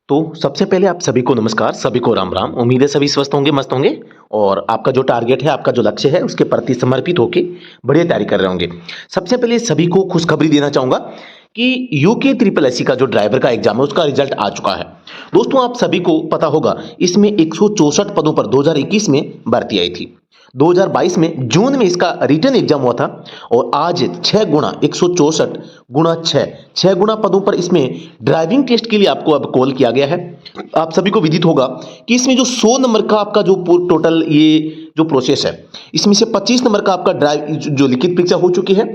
तो सबसे पहले आप सभी को नमस्कार, सभी को राम राम। उम्मीद है सभी स्वस्थ होंगे, मस्त होंगे और आपका जो टारगेट है, आपका जो लक्ष्य है, उसके प्रति समर्पित होके बढ़िया तैयारी कर रहे होंगे। सबसे पहले सभी को खुशखबरी देना चाहूंगा कि यूके ट्रिपल एससी का जो ड्राइवर का एग्जाम है उसका रिजल्ट आ चुका है। दोस्तों, आप सभी को पता होगा इसमें 164 पदों पर 2021 में भर्ती आई थी। 2022 में जून में इसका रिटर्न एग्जाम हुआ था और आज 6 गुना 164 गुना 6 गुना पदों पर इसमें ड्राइविंग टेस्ट के लिए आपको अब कॉल किया गया है। आप सभी को विदित होगा कि इसमें जो 100 नंबर का आपका जो टोटल ये जो प्रोसेस है, इसमें से 25 नंबर का आपका जो लिखित परीक्षा हो चुकी है,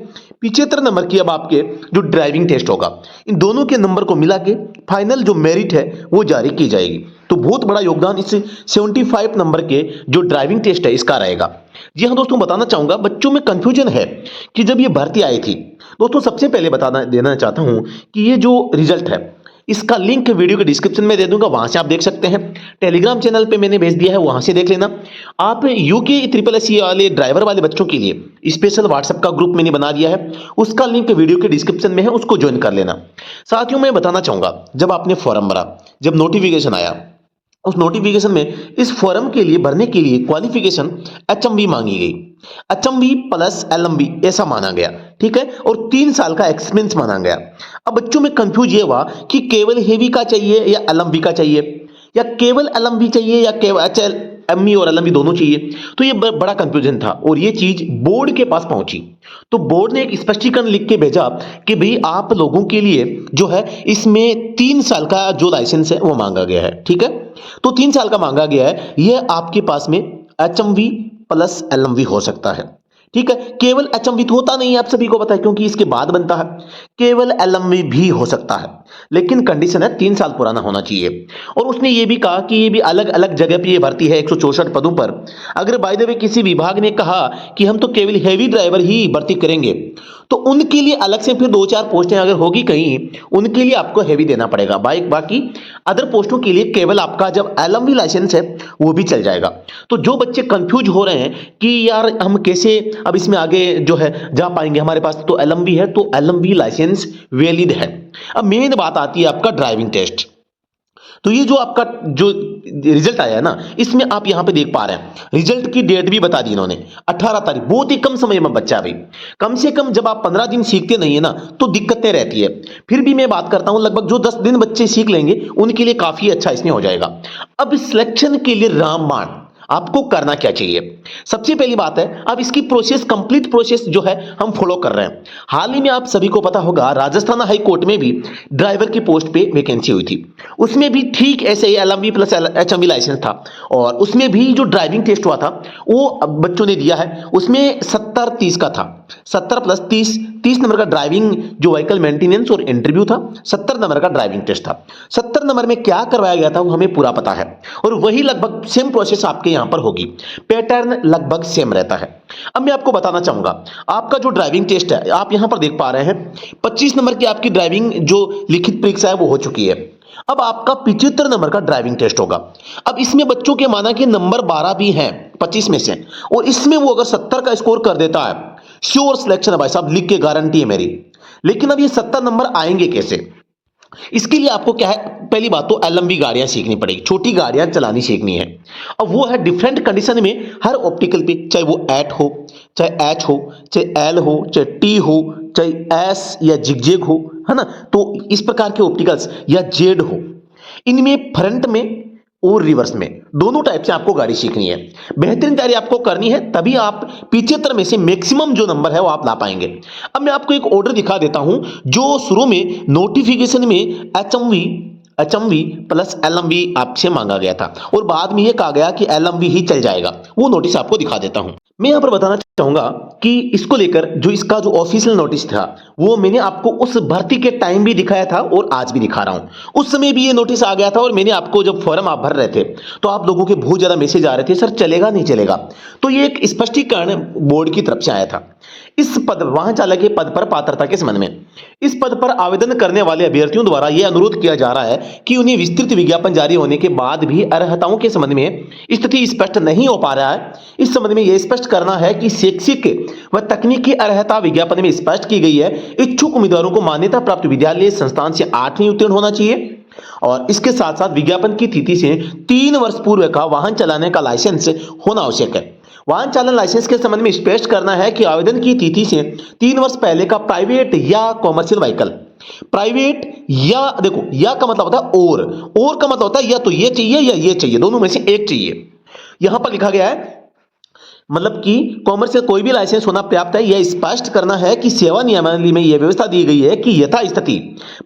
75 नंबर की अब आपके जो ड्राइविंग टेस्ट होगा, इन दोनों के नंबर को मिला के फाइनल जो मेरिट है वो जारी की जाएगी। तो बहुत बड़ा योगदान इस 75 नंबर के जो ड्राइविंग टेस्ट है इसका रहेगा। जी हाँ दोस्तों, बताना चाहूंगा बच्चों में कंफ्यूजन है कि जब ये भर्ती आई थी, दोस्तों सबसे पहले बताना देना चाहता हूं कि ये जो रिजल्ट है इसका लिंक वीडियो के डिस्क्रिप्शन में दे दूंगा, वहां से आप देख सकते हैं। टेलीग्राम चैनल पे मैंने भेज दिया है, वहां से देख लेना। आप यूके ट्रिपल एससी वाले ड्राइवर वाले बच्चों के लिए स्पेशल व्हाट्सएप का ग्रुप मैंने बना दिया है, उसका लिंक वीडियो के डिस्क्रिप्शन में है, उसको ज्वाइन कर लेना। साथियों, मैं बताना चाहूंगा जब आपने फॉर्म भरा, जब नोटिफिकेशन आया, उस नोटिफिकेशन में इस फॉर्म के लिए भरने के लिए क्वालिफिकेशन एचएमवी मांगी गई। एचएमवी प्लस एलएमवी ऐसा माना गया, ठीक है, और 3 साल का एक्सपीरियंस माना गया। अब बच्चों में कंफ्यूज ये हुआ कि केवल हेवी का चाहिए या एलएमवी का चाहिए, या केवल एलएमवी चाहिए या केवल एमई और एलएमवी दोनों चाहिए। तो ये बड़ा कंफ्यूजन था और ये चीज बोर्ड के पास पहुंची। तो बोर्ड ने एक स्पष्टीकरण लिख के भेजा कि भाई आप लोगों के लिए जो है इसमें 3 साल का जो लाइसेंस है वो मांगा गया है, ठीक है। तो 3 साल का मांगा गया है, यह आपके पास में एचएमवी प्लस एलएमवी हो सकता है, ठीक है। केवल एचएमवी तो होता नहीं है, आप सभी को पता है, क्योंकि इसके बाद बनता है। केवल एलएमवी भी हो सकता है, लेकिन कंडीशन है 3 साल पुराना होना चाहिए। और उसने ये भी कहा कि ये भी अलग अलग जगह पे ये भर्ती है 164 पदों पर। अगर बाय द वे किसी विभाग ने कहा कि हम तो केवल हेवी ड्राइवर ही भर्ती करेंगे, तो उनके लिए अलग से फिर 2-4 पोस्टें अगर होगी कहीं, उनके लिए आपको हेवी देना पड़ेगा। बाकी अदर पोस्टों के लिए केवल आपका जब एलएमवी लाइसेंस है वो भी चल जाएगा। तो जो बच्चे कंफ्यूज हो रहे हैं कि यार हम कैसे अब इसमें आगे जो है जा पाएंगे, हमारे पास तो एलएमवी है, तो एलएमवी लाइसेंस वैलिड है। अब मेन बात आती है आपका ड्राइविंग टेस्ट। तो ये जो आपका जो रिजल्ट आया है ना, इसमें आप यहां पे देख पा रहे हैं रिजल्ट की डेट भी बता दी इन्होंने, 18 तारीख। बहुत ही कम समय में बच्चा भाई, कम से कम जब आप 15 दिन सीखते नहीं है ना तो दिक्कतें रहती है। फिर भी मैं बात करता हूं लगभग जो 10 दिन बच्चे सीख लेंगे उनके लिए काफी अच्छा इसमें हो जाएगा। अब सिलेक्शन के लिए रामबाण आपको करना क्या चाहिए? सबसे पहली बात है, अब इसकी प्रोसेस, कंप्लीट प्रोसेस जो है हम फॉलो कर रहे हैं। हाल ही में आप सभी को पता होगा राजस्थान हाई कोर्ट में भी ड्राइवर की पोस्ट पे वैकेंसी हुई थी। उसमें भी ठीक ऐसे ही एलएमवी प्लस एचएमवी लाइसेंस था और उसमें भी जो ड्राइविंग टेस्ट हुआ था वो बच्चों ने दिया है। उसमें 70-30 का था, 70 प्लस 30 नंबर का ड्राइविंग जो व्हीकल मेंटेनेंस और इंटरव्यू था, 70 नंबर का ड्राइविंग टेस्ट था। 70 नंबर में क्या करवाया गया था वो हमें पूरा पता है और वही लगभग सेम प्रोसेस आपके यहां पर होगी, पैटर्न लगभग सेम रहता है। अब मैं आपको बताना चाहूंगा आपका जो ड्राइविंग टेस्ट है, आप यहां पर देख पा रहे हैं 25 नंबर की आपकी ड्राइविंग जो लिखित परीक्षा है वो हो चुकी है। अब आपका 75 नंबर का ड्राइविंग टेस्ट होगा। अब इसमें बच्चों के माना कि नंबर 12 भी हैं 25 में से, और इसमें वो अगर 70 का स्कोर कर देता है, श्योर सिलेक्शन है भाई साहब, लिख के गारंटी है मेरी। लेकिन अब ये 70 नंबर आएंगे कैसे? इसके लिए आपको क्या है, पहली बात तो एलएमवी गाड़ियां सीखनी पड़ेगी, छोटी गाड़ियां चलानी सीखनी है। अब वो है डिफरेंट कंडीशन में हर ऑप्टिकल पे, चाहे वो एट हो, चाहे एच हो, चाहे एल हो, चाहे टी हो, चाहे एस या जिगजेग हो, है ना। तो इस प्रकार के ऑप्टिकल्स या जेड हो, इनमें फ्रंट में और रिवर्स में दोनों टाइप से आपको गाड़ी सीखनी है। बेहतरीन तैयारी आपको करनी है, तभी आप 75 में से मैक्सिमम जो नंबर है वो आप ला पाएंगे। अब मैं आपको एक ऑर्डर दिखा देता हूं जो शुरू में नोटिफिकेशन में एचएमवी प्लस एलएमवी आपसे मांगा गया था और बाद में यह कहा गया कि एलएमवी ही चल जाएगा। वो नोटिस आपको दिखा देता हूं। मैं यहां पर बताना चाहूंगा कि इसको लेकर जो इसका जो ऑफिशियल नोटिस था वो मैंने आपको उस भर्ती के टाइम भी दिखाया था और आज भी दिखा रहा हूं। उस समय भी ये नोटिस आ गया था और मैंने आपको जब फॉर्म आप भर रहे थे तो आप लोगों के बहुत ज्यादा मैसेज आ रहे थे, सर चलेगा नहीं चलेगा। तो ये एक स्पष्टीकरण बोर्ड की तरफ से आया था। इस पद वाहन चालक के पद पर पात्रता के संबंध में इस पद पर आवेदन करने वाले अभ्यर्थियों द्वारा यह अनुरोध किया जा रहा है कि उन्हें विस्तृत विज्ञापन जारी होने के बाद भी अर्हताओं के संबंध में स्थिति स्पष्ट नहीं हो पा रहा है। इस संबंध में यह स्पष्ट करना है कि शैक्षिक व तकनीकी अर्हता विज्ञापन में स्पष्ट की गई है। इच्छुक उम्मीदवारों को मान्यता प्राप्त विद्यालय संस्थान से 8वीं उत्तीर्ण होना चाहिए और इसके साथ साथ विज्ञापन की तिथि से 3 वर्ष पूर्व का वाहन चलाने का लाइसेंस होना आवश्यक है। वाहन चालन लाइसेंस के संबंध में स्पष्ट करना है कि आवेदन की तिथि से 3 वर्ष पहले का प्राइवेट या कॉमर्शियल व्हीकल, प्राइवेट या, देखो या का मतलब होता है और का मतलब होता है या तो ये चाहिए या ये चाहिए, दोनों में से एक चाहिए। यहां पर लिखा गया है मतलब कि कॉमर्शियल कोई भी लाइसेंस होना पर्याप्त है। यह स्पष्ट करना है कि सेवा नियमावली में यह व्यवस्था दी गई है कि यथास्थिति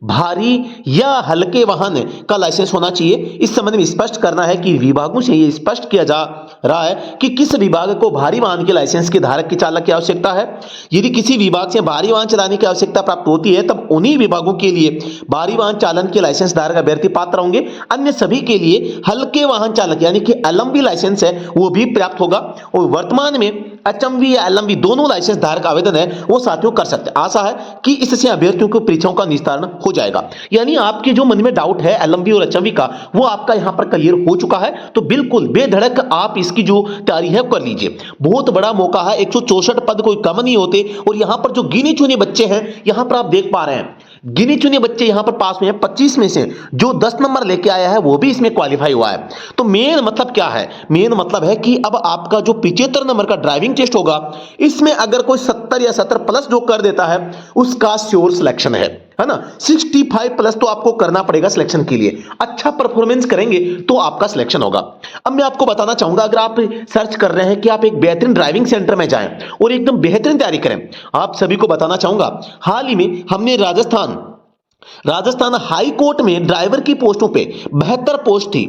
भारी या हल्के वाहन का लाइसेंस होना चाहिए। इस संबंध में स्पष्ट करना है कि विभागों से यह स्पष्ट किया जा रहा है कि किस विभाग को भारी वाहन के लाइसेंस के धारक के चालक की आवश्यकता है। यदि किसी विभाग से भारी वाहन चलाने की आवश्यकता प्राप्त होती है तब उन्हीं विभागों के लिए भारी वाहन चालन के लाइसेंस धारक अभ्यर्थी पात्र होंगे। अन्य सभी के लिए हल्के वाहन चालक यानी कि एलएमवी लाइसेंस है वो भी पर्याप्त होगा। और वर्तमान में एचएमवी या एलएमवी दोनों लाइसेंस धारक आवेदन है वो साथियों कर सकते हैं। आशा है कि इससे अभ्यर्थियों को परीक्षाओं का निस्तारण हो जाएगा। यानी आपके जो मन में डाउट है एलएमवी और एचएमवी का वो आपका यहां पर क्लियर हो चुका है। तो बिल्कुल बेधड़क आप इसकी जो तैयारी है कर लीजिए। बहुत बड़ा मौका है, 164 पद कोई कम नहीं होते। और यहां पर जो गिने चुने बच्चे हैं यहां पर आप देख पा रहे हैं गिने चुने बच्चे यहां पर पास हुए हैं। 25 में से जो 10 नंबर लेके आया है वो भी इसमें क्वालिफाई हुआ है। तो मेन मतलब क्या है? मेन मतलब है कि अब आपका जो 75 नंबर का ड्राइविंग टेस्ट होगा इसमें अगर कोई 70 या 70 प्लस जो कर देता है उसका श्योर सिलेक्शन है ना। 65 प्लस तो आपको करना पड़ेगा सिलेक्शन के लिए। अच्छा परफॉर्मेंस करेंगे तो आपका सिलेक्शन होगा। अब मैं आपको बताना चाहूंगा, अगर आप सर्च कर रहे हैं कि आप एक बेहतरीन ड्राइविंग सेंटर में जाएं और एकदम बेहतरीन तैयारी करें, आप सभी को बताना चाहूंगा हाल ही में हमने राजस्थान हाई कोर्ट में ड्राइवर की पोस्टों पे 72 पोस्ट थी।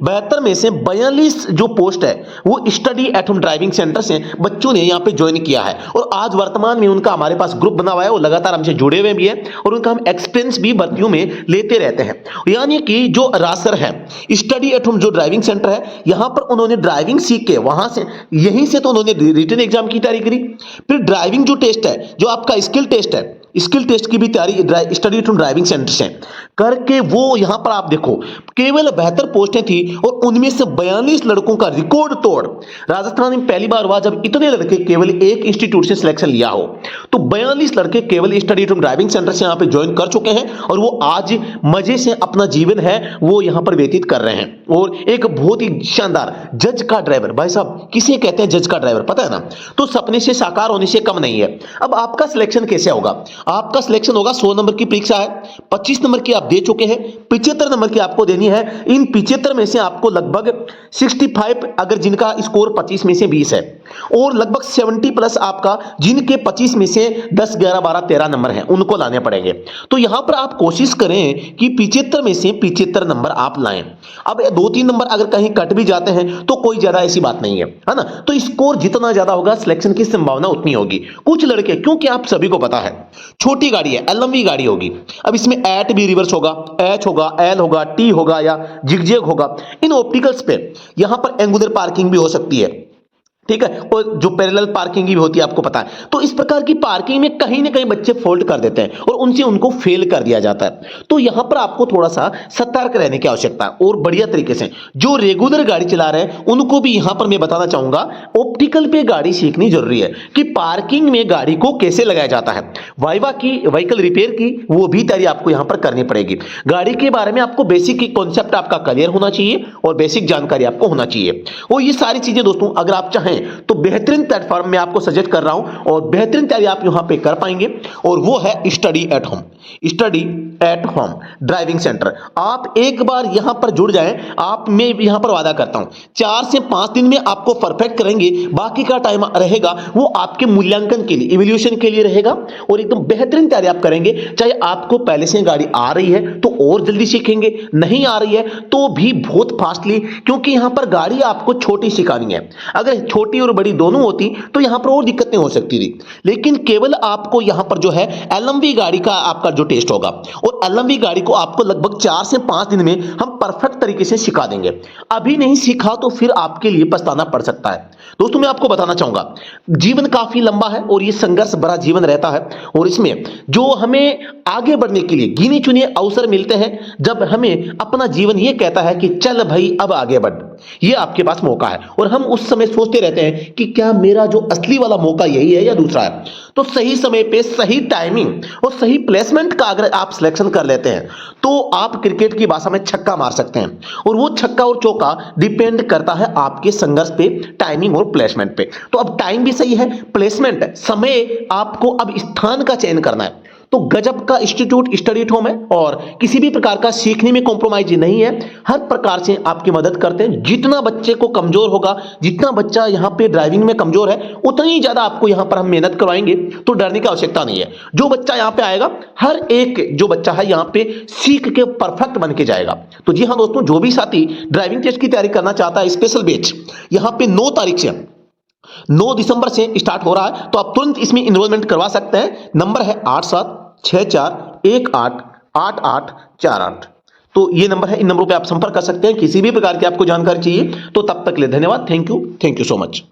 72 में से 42 जो पोस्ट है वो study at home driving centre से बच्चों ने यहां पे ज्वाइन किया है। और आज वर्तमान में उनका हमारे पास ग्रुप बना हुआ है, वो लगातार हमसे जुड़े हुए भी हैं और उनका हम एक्सपीरियंस भी भर्तियों में लेते रहते हैं। यानी कि जो रासर है स्टडी एट होम जो ड्राइविंग सेंटर है यहां पर उन्होंने ड्राइविंग सीख के वहां से यहीं से तो उन्होंने रिटन एग्जाम की तैयारी करी। फिर ड्राइविंग जो टेस्ट है जो आपका स्किल टेस्ट है, स्किल टेस्ट की भी तैयारी स्टडी टू ड्राइविंग सेंटर से करके वो यहां पर आप देखो केवल 72 पोस्टें थी और उनमें से 42 लड़कों का रिकॉर्ड तोड़। राजस्थान में पहली बार हुआ जब इतने लड़के केवल एक इंस्टीट्यूट से सिलेक्शन लिया हो। तो 42 लड़के केवल स्टडी टू ड्राइविंग सेंटर से यहां पे ज्वाइन कर चुके हैं और वो आज मजे से अपना जीवन है वो यहां पर व्यतीत कर रहे हैं। और एक बहुत ही शानदार जज का ड्राइवर, भाई साहब किसे कहते हैं जज का ड्राइवर पता है ना, तो सपने से साकार होने से कम नहीं है। अब आपका सिलेक्शन कैसे होगा? आपका सिलेक्शन होगा 100 नंबर की परीक्षा है, 25 नंबर की आप दे चुके हैं, 75 नंबर की आपको देनी है। इन 75 में से आपको लगभग 65 अगर जिनका स्कोर 25 में से 20 है और लगभग 70 प्लस आपका जिनके 25 में से 10 11 12 13 नंबर हैं उनको लाने पड़ेंगे। तो यहां पर आप कोशिश करें कि 75 में से 75 नंबर आप लाएं। अब 2-3 नंबर अगर कहीं कट भी जाते हैं तो कोई ज्यादा ऐसी बात नहीं है ना। तो स्कोर जितना ज्यादा होगा सिलेक्शन की संभावना उतनी होगी। कुछ लड़के, क्योंकि आप सभी को पता है छोटी गाड़ी है, एलएमवी गाड़ी होगी, अब इसमें एट भी रिवर्स होगा, एच होगा, एल होगा, टी होगा या जिगजैग होगा। इन ऑप्टिकल्स पे यहां पर एंगुलर पार्किंग भी हो सकती है, ठीक है, और जो पैरेलल पार्किंग भी होती है आपको पता है। तो इस प्रकार की पार्किंग में कहीं ना कहीं बच्चे फॉल्ट कर देते हैं और उनसे उनको फेल कर दिया जाता है। तो यहां पर आपको थोड़ा सा सतर्क रहने की आवश्यकता है और बढ़िया तरीके से जो रेगुलर गाड़ी चला रहे हैं उनको भी यहां पर मैं बताना चाहूंगा ऑप्टिकल पे गाड़ी सीखनी जरूरी है कि पार्किंग में गाड़ी को कैसे लगाया जाता है। वाइवा की, व्हीकल रिपेयर की वो भी तैयारी आपको यहां पर करनी पड़ेगी। गाड़ी के बारे में आपको बेसिक कॉन्सेप्ट आपका क्लियर होना चाहिए और बेसिक जानकारी आपको होना चाहिए। और ये सारी चीजें दोस्तों अगर आप चाहें तो बेहतरीन प्लेटफॉर्म में आपको सजेस्ट कर रहा हूं और बेहतरीन तैयारी आप यहां पे कर पाएंगे और वो है study at home driving centre. आप एक बार यहां पर जुड़ जाएं, आप मैं यहां पर वादा करता हूं 4 से 5 दिन में आपको परफेक्ट करेंगे। बाकी का टाइम रहेगा वो आपके मूल्यांकन के लिए, इवैल्यूएशन के लिए रहेगा और एकदम बेहतरीन तैयारी आप करेंगे। चाहे आपको पहले से गाड़ी आ रही है तो और जल्दी सीखेंगे, नहीं आ रही है तो भी बहुत फास्टली, क्योंकि यहां पर गाड़ी आपको छोटी सिखानी है। अगर छोटी और बड़ी दोनों होती तो यहां पर और दिक्कतें हो सकती थी, लेकिन केवल आपको यहां पर जो है एलएमवी गाड़ी का आपका जो टेस्ट होगा और एलएमवी गाड़ी को आपको लगभग 4 से 5 दिन में हम परफेक्ट तरीके से सिखा देंगे। अभी नहीं सीखा तो फिर आपके लिए पछताना पड़ सकता है। दोस्तों मैं आपको बताना चाहूंगा जीवन काफी लंबा है और ये संघर्ष भरा जीवन रहता है और इसमें जो हमें आगे बढ़ने के लिए गिने चुने अवसर मिलते हैं जब हमें अपना जीवन ये कहता है कि चल भाई अब आगे बढ़। ये आपके पास मौका है। और हम उस समय सोचते रहते हैं कि क्या मेरा जो असली वाला मौका यही है या दूसरा है। तो सही समय पे सही टाइमिंग और सही प्लेसमेंट का अगर आप सिलेक्शन कर लेते हैं तो आप क्रिकेट की भाषा में छक्का मार सकते हैं। और वो छक्का और चौका डिपेंड करता है आपके संघर्ष पे, टाइमिंग और प्लेसमेंट पे। तो अब टाइम भी सही है, प्लेसमेंट है, समय, आपको अब स्थान का चयन करना है। तो गजब का इंस्टीट्यूट स्टडी होम है और किसी भी प्रकार का सीखने में कॉम्प्रोमाइज नहीं है। हर प्रकार से आपकी मदद करते हैं। जितना बच्चे को कमजोर होगा, जितना बच्चा यहाँ पे ड्राइविंग में कमजोर है, उतनी ज्यादा आपको यहाँ पर हम मेहनत करवाएंगे। तो डरने की आवश्यकता नहीं है। जो बच्चा यहाँ पे आएगा, हर एक जो बच्चा है यहाँ पे सीख के परफेक्ट बन के जाएगा। तो जी हाँ दोस्तों, जो भी साथी ड्राइविंग टेस्ट की तैयारी करना चाहता है, स्पेशल बैच यहाँ पे 9 तारीख से 9 दिसंबर से स्टार्ट हो रहा है। तो आप तुरंत इसमें इनरोलमेंट करवा सकते हैं। नंबर है 8764188848। तो ये नंबर है, इन नंबरों पे आप संपर्क कर सकते हैं। किसी भी प्रकार की आपको जानकारी चाहिए तो तब तक के लिए धन्यवाद। Thank you so much.